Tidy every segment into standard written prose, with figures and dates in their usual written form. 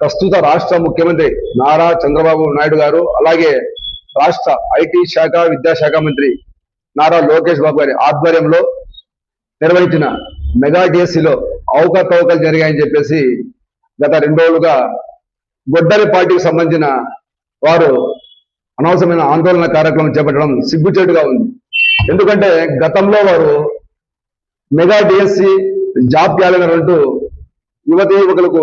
ప్రస్తుత రాష్ట్ర ముఖ్యమంత్రి నారా చంద్రబాబు నాయుడు గారు, అలాగే రాష్ట్ర ఐటీ శాఖ విద్యాశాఖ మంత్రి నారా లోకేష్ బాబు గారి ఆధ్వర్యంలో నిర్వహించిన మెగా డిఎస్సిలో అవకతవకలు జరిగాయని చెప్పేసి గత 2 రోజులుగా గొడ్డలి పార్టీకి సంబంధించిన వారు అనవసరమైన ఆందోళన కార్యక్రమం చేపట్టడం సిగ్గుచేటుగా ఉంది. ఎందుకంటే గతంలో వారు మెగా డిఎస్సి జాబ్ క్యాలెండర్ అంటూ యువతి యువకులకు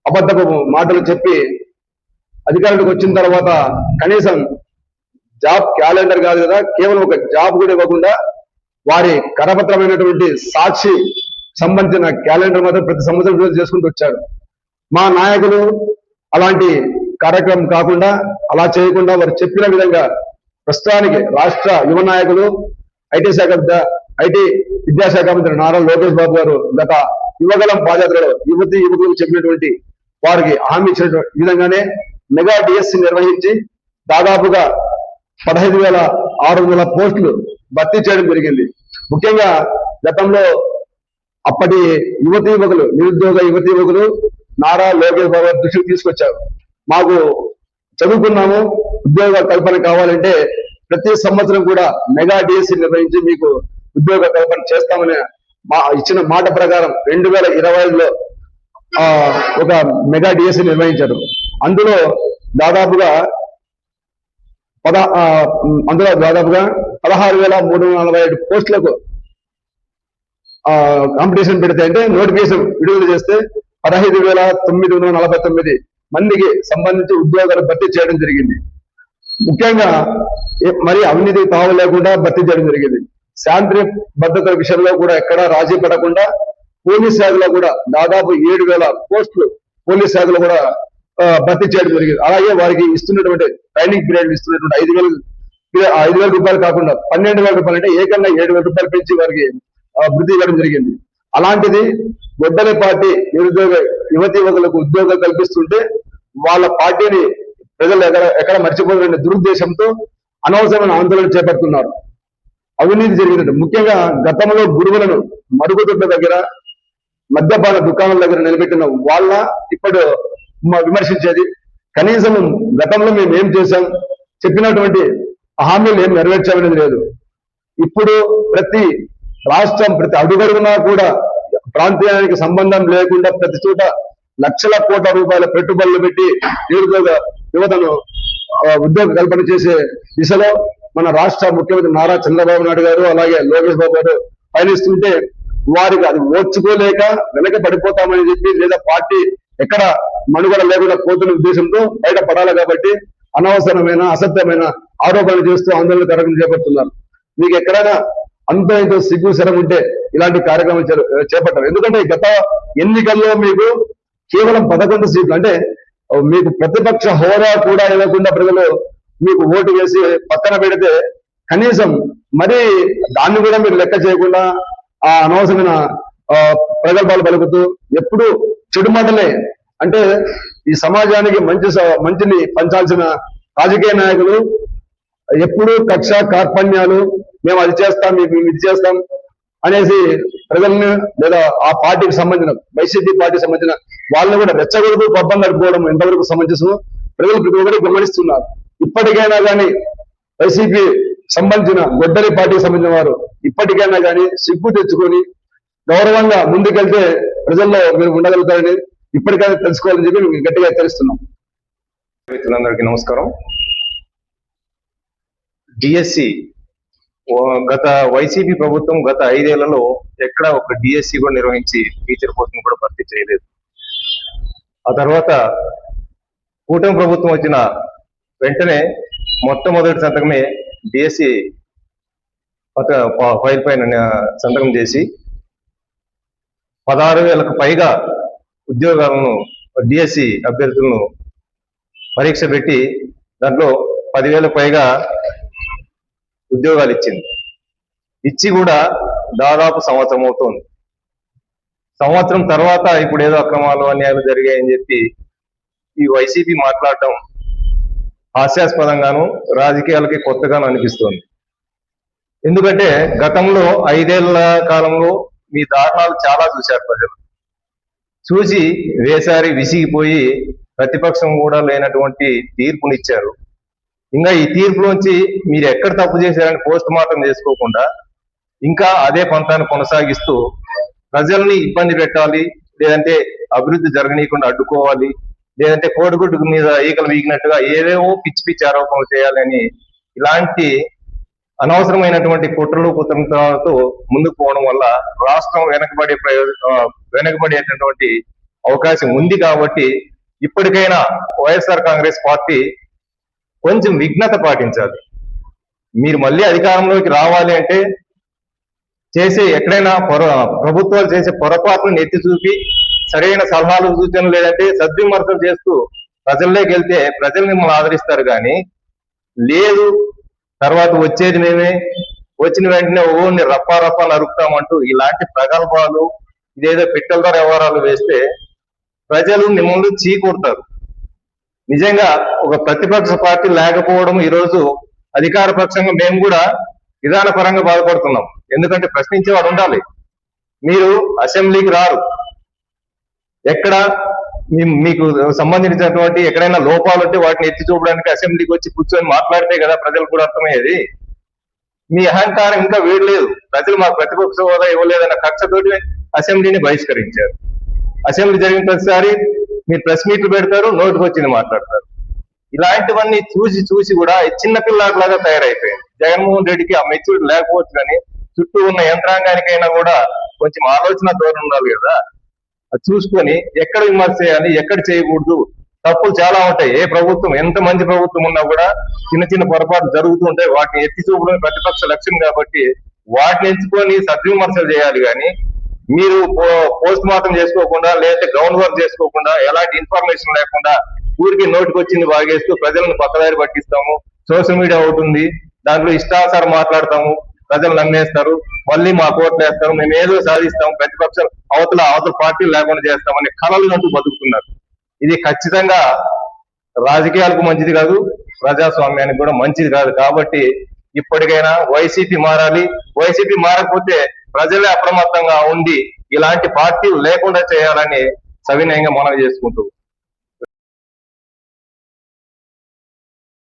అబద్ధపు మాటలు చెప్పి అధికారులకు వచ్చిన తర్వాత కనీసం జాబ్ క్యాలెండర్ కాదు కదా, కేవలం ఒక జాబ్ కూడా ఇవ్వకుండా వారి కరపత్రమైనటువంటి సాక్షి సంబంధించిన క్యాలెండర్ మాత్రం ప్రతి సంవత్సరం విడుదల చేసుకుంటూ వచ్చారు. మా నాయకులు అలాంటి కార్యక్రమం కాకుండా, అలా చేయకుండా వారు చెప్పిన విధంగా ప్రస్తుతానికి రాష్ట్ర యువ నాయకులు ఐటీ విద్యాశాఖ మంత్రి నారా లోకేష్ బాబు గారు గత యువగలం పాదయాత్రలో యువతి యువకులకు చెప్పినటువంటి వారికి హామీ ఇచ్చిన విధంగానే మెగా డిఎస్సి నిర్వహించి దాదాపుగా 15,600 పోస్టులు భర్తీ చేయడం జరిగింది. ముఖ్యంగా గతంలో అప్పటి నిరుద్యోగ యువతి యువకులు నారా లోకేష్ బాబు దృష్టికి తీసుకొచ్చారు. మాకు చదువుకున్నాము, ఉద్యోగ కల్పన కావాలంటే ప్రతి సంవత్సరం కూడా మెగా డిఎస్సి నిర్వహించి మీకు ఉద్యోగ కల్పన చేస్తామని ఇచ్చిన మాట ప్రకారం 2025లో ఒక మెగా డిఎస్సి నిర్వహించారు. అందులో దాదాపుగా 16,347 పోస్టులకు కాంపిటీషన్ పెడితే, అంటే నోటిఫికేషన్ విడుదల చేస్తే 15,949 మందికి సంబంధించి ఉద్యోగాలు భర్తీ చేయడం జరిగింది. ముఖ్యంగా మరి అవినీతి తావు లేకుండా భర్తీ చేయడం జరిగింది. శాంతి భద్రత విషయంలో కూడా ఎక్కడా రాజీ పడకుండా పోలీస్ శాఖలో కూడా దాదాపు 7,000 పోస్టులు పోలీస్ శాఖలో కూడా భర్తీ చేయడం జరిగింది. అలాగే వారికి ఇస్తున్నటువంటి ట్రైనింగ్ పీరియడ్ ఇస్తున్నటువంటి 5,000 రూపాయలు కాకుండా 12,000 రూపాయలు, అంటే ఏకంగా 7,000 రూపాయలు పెంచి వారికి వృద్ధి ఇవ్వడం జరిగింది. అలాంటిది గొడ్డలి పార్టీ నిరుద్యోగ యువతి యువకులకు ఉద్యోగాలు కల్పిస్తుంటే వాళ్ళ పార్టీని ప్రజలు ఎక్కడ మర్చిపోతున్న దురుద్దేశంతో అనవసరమైన ఆందోళన చేపడుతున్నారు. అవినీతి జరిగినట్టు ముఖ్యంగా గతంలో గురువులను మరుగుదొడ్ల దగ్గర, మద్యపాన దుకాణాల దగ్గర నిలబెట్టిన వాళ్ళ ఇప్పుడు విమర్శించేది. కనీసం గతంలో మేము ఏం చేశాం, చెప్పినటువంటి హామీలు ఏం నెరవేర్చామనేది లేదు. ఇప్పుడు ప్రతి రాష్ట్రం ప్రతి అడుగడుగునా కూడా ప్రాంతీయానికి సంబంధం లేకుండా ప్రతి చోట లక్షల కోట్ల రూపాయల పెట్టుబడులు పెట్టి నిరుద్యోగ యువతను ఉద్యోగ కల్పన చేసే దిశలో మన రాష్ట్ర ముఖ్యమంత్రి నారా చంద్రబాబు నాయుడు గారు, అలాగే లోకేష్ బాబు గారు పయనిస్తుంటే వారికి అది ఓర్చుకోలేక వెనక పడిపోతామని చెప్పి, లేదా పార్టీ ఎక్కడ మనుగడ లేకుండా పోతున్న ఉద్దేశంతో బయట పడాలి కాబట్టి అనవసరమైన అసత్యమైన ఆరోపణలు చేస్తూ ఆందోళన కార్యక్రమం చేపడుతున్నారు. మీకు ఎక్కడైనా అంత ఇంతో సిగ్గు శరం ఉంటే ఇలాంటి కార్యక్రమం చేపట్టారు. ఎందుకంటే గత ఎన్నికల్లో మీకు కేవలం 11 సీట్లు, అంటే మీకు ప్రతిపక్ష హోదా కూడా ఇవ్వకుండా ప్రజలు మీకు ఓటు వేసి పక్కన పెడితే, కనీసం మరి దాన్ని కూడా మీరు లెక్క చేయకుండా ఆ అనవసరమైన ప్రగల్భాలు పలుకుతూ ఎప్పుడు చెడు మాటలే, అంటే ఈ సమాజానికి మంచిని పంచాల్సిన రాజకీయ నాయకులు ఎప్పుడు కక్ష కార్పణ్యాలు, మేము అది చేస్తాం, మేము ఇది చేస్తాం అనేసి ప్రజల్ని, లేదా ఆ పార్టీకి సంబంధించిన వైసీపీ పార్టీకి సంబంధించిన వాళ్ళని కూడా రెచ్చగొడుతూ పబ్బం గడుపుకోవడం ఎంతవరకు సమంజసమో ప్రజలు ప్రతి ఒక్కటి గమనిస్తున్నారు. ఇప్పటికైనా కానీ వైసీపీ సంబంధించిన గొడ్డలి పార్టీకి సంబంధించిన వారు ఇప్పటికైనా కానీ సిగ్గు తెచ్చుకొని గౌరవంగా ముందుకెళ్తే ప్రజల్లో మీరు ఉండగలుగుతారని ఇప్పటికైనా తెలుసుకోవాలని చెప్పి మేము గట్టిగా హెచ్చరిస్తున్నాం. మిత్రులందరికీ నమస్కారం. డిఎస్సి గత వైసీపీ ప్రభుత్వం గత 5 ఏళ్లలో ఎక్కడ ఒక డిఎస్సి కూడా నిర్వహించి టీచర్ పోస్టును కూడా భర్తీ చేయలేదు. ఆ తర్వాత కూటమి ప్రభుత్వం వచ్చిన వెంటనే మొట్టమొదటి సంతకమే డిఎస్సి ఫైల్ పైన సంతకం చేసి 16,000కు పైగా ఉద్యోగాలను డిఎస్సి అభ్యర్థులను పరీక్ష పెట్టి దాంట్లో 10,000 పైగా ఉద్యోగాలు ఇచ్చి కూడా దాదాపు సంవత్సరం అవుతుంది. సంవత్సరం తర్వాత ఇప్పుడు ఏదో అక్రమాలు అన్యాయాలు జరిగాయని చెప్పి ఈ వైసీపీ మాట్లాడటం హాస్యాస్పదంగాను రాజకీయాలకి కొత్తగాను అనిపిస్తోంది. ఎందుకంటే గతంలో 5 ఏళ్ల కాలంలో మీ దారుణాలు చాలా చూశారు. ప్రజలు చూసి వేసారి విసిగిపోయి ప్రతిపక్షం కూడా లేనటువంటి తీర్పునిచ్చారు. ఇంకా ఈ తీర్పులోంచి మీరు ఎక్కడ తప్పు చేశారని పోస్ట్ మార్టం చేసుకోకుండా ఇంకా అదే పంతాన్ని కొనసాగిస్తూ ప్రజల్ని ఇబ్బంది పెట్టాలి, లేదంటే అభివృద్ధి జరగనీయకుండా అడ్డుకోవాలి, లేదంటే కోడిగుడ్డు మీద ఈకలు వీగినట్టుగా ఏవేవో పిచ్చి పిచ్చి ఆరోపణలు చేయాలని ఇలాంటి అనవసరమైనటువంటి కుట్రలు కుతంత్రాలతో ముందుకు పోవడం వల్ల రాష్ట్రం వెనకబడేటటువంటి అవకాశం ఉంది. కాబట్టి ఇప్పటికైనా వైఎస్ఆర్ కాంగ్రెస్ పార్టీ కొంచెం విఘ్నత పాటించాలి. మీరు మళ్ళీ అధికారంలోకి రావాలి అంటే ఎక్కడైనా ప్రభుత్వాలు చేసే పొరపాట్లను ఎత్తి చూపి సరైన సలహాలు సూచనలు లేదంటే సద్విమర్శలు చేస్తూ ప్రజల్లోకి వెళ్తే ప్రజలు మిమ్మల్ని ఆదరిస్తారు. కానీ లేదు తర్వాత వచ్చేది మేమే, వచ్చిన వెంటనే ఓన్ని రప్పా రప్పా నరుకుతామంటూ ఇలాంటి ప్రగల్భాలు, ఇదేదో పిట్టల ధర వ్యవహారాలు వేస్తే ప్రజలు మిమ్మల్ని చీకొడతారు. నిజంగా ఒక ప్రతిపక్ష పార్టీ లేకపోవడం ఈరోజు అధికార పక్షంగా మేము కూడా విధానపరంగా బాధపడుతున్నాం. ఎందుకంటే ప్రశ్నించేవాడు ఉండాలి. మీరు అసెంబ్లీకి రారు, ఎక్కడ మీకు సంబంధించినటువంటి ఎక్కడైనా లోపాలు ఉంటే వాటిని ఎత్తి చూపడానికి అసెంబ్లీకి వచ్చి కూర్చొని మాట్లాడితే కదా ప్రజలకు కూడా అర్థమయ్యేది. మీ అహంకారం ఇంకా వీడలేదు. ప్రజలు మాకు ప్రతిపక్ష హోదా ఇవ్వలేదన్న కక్షతోటి అసెంబ్లీని బహిష్కరించారు. అసెంబ్లీ జరిగిన ప్రతిసారి మీరు ప్రెస్ మీట్లు పెడతారు, నోటికి వచ్చింది మాట్లాడతారు. ఇలాంటివన్నీ చూసి కూడా చిన్నపిల్లాట్లాగా తయారైపోయింది. జగన్మోహన్ రెడ్డికి ఆ మెచ్యూరిటీ లేకపోవచ్చు, కానీ చుట్టూ ఉన్న యంత్రాంగానికైనా కూడా కొంచెం ఆలోచన ధోరణి ఉండాలి కదా. అది చూసుకొని ఎక్కడ విమర్శ చేయాలి, ఎక్కడ చేయకూడదు, తప్పులు చాలా ఉంటాయి. ఏ ప్రభుత్వం ఎంత మంచి ప్రభుత్వం ఉన్నా కూడా చిన్న చిన్న పొరపాట్లు జరుగుతూ ఉంటాయి. వాటిని ఎత్తి చూపడం ప్రతిపక్ష లక్ష్యం కాబట్టి వాటిని ఎంచుకొని సద్విమర్శలు చేయాలి. కానీ మీరు పోస్ట్ మార్టం చేసుకోకుండా, లేదంటే గ్రౌండ్ వర్క్ చేసుకోకుండా, ఎలాంటి ఇన్ఫర్మేషన్ లేకుండా ఊరికి నోటికి వచ్చింది బాగేస్తూ ప్రజలను పక్కదారి పట్టిస్తాము, సోషల్ మీడియా అవుతుంది, దాంట్లో ఇష్టానుసారం మాట్లాడతాము, ప్రజలు నమ్మేస్తారు, మళ్ళీ మా కోట్లు వేస్తారు, మేము ఏదో సాధిస్తాము, ప్రతిపక్షం అవతల పార్టీలు లేకుండా చేస్తామని కలలు అంటూ బతుకుతున్నారు. ఇది ఖచ్చితంగా రాజకీయాలకు మంచిది కాదు, ప్రజాస్వామ్యానికి కూడా మంచిది కాదు. కాబట్టి ఇప్పటికైనా వైసీపీ మారాలి. వైసీపీ మారకపోతే ప్రజలే అప్రమత్తంగా ఉండి ఇలాంటి పార్టీలు లేకుండా చేయాలని సవినయంగా మనవి చేసుకుంటూ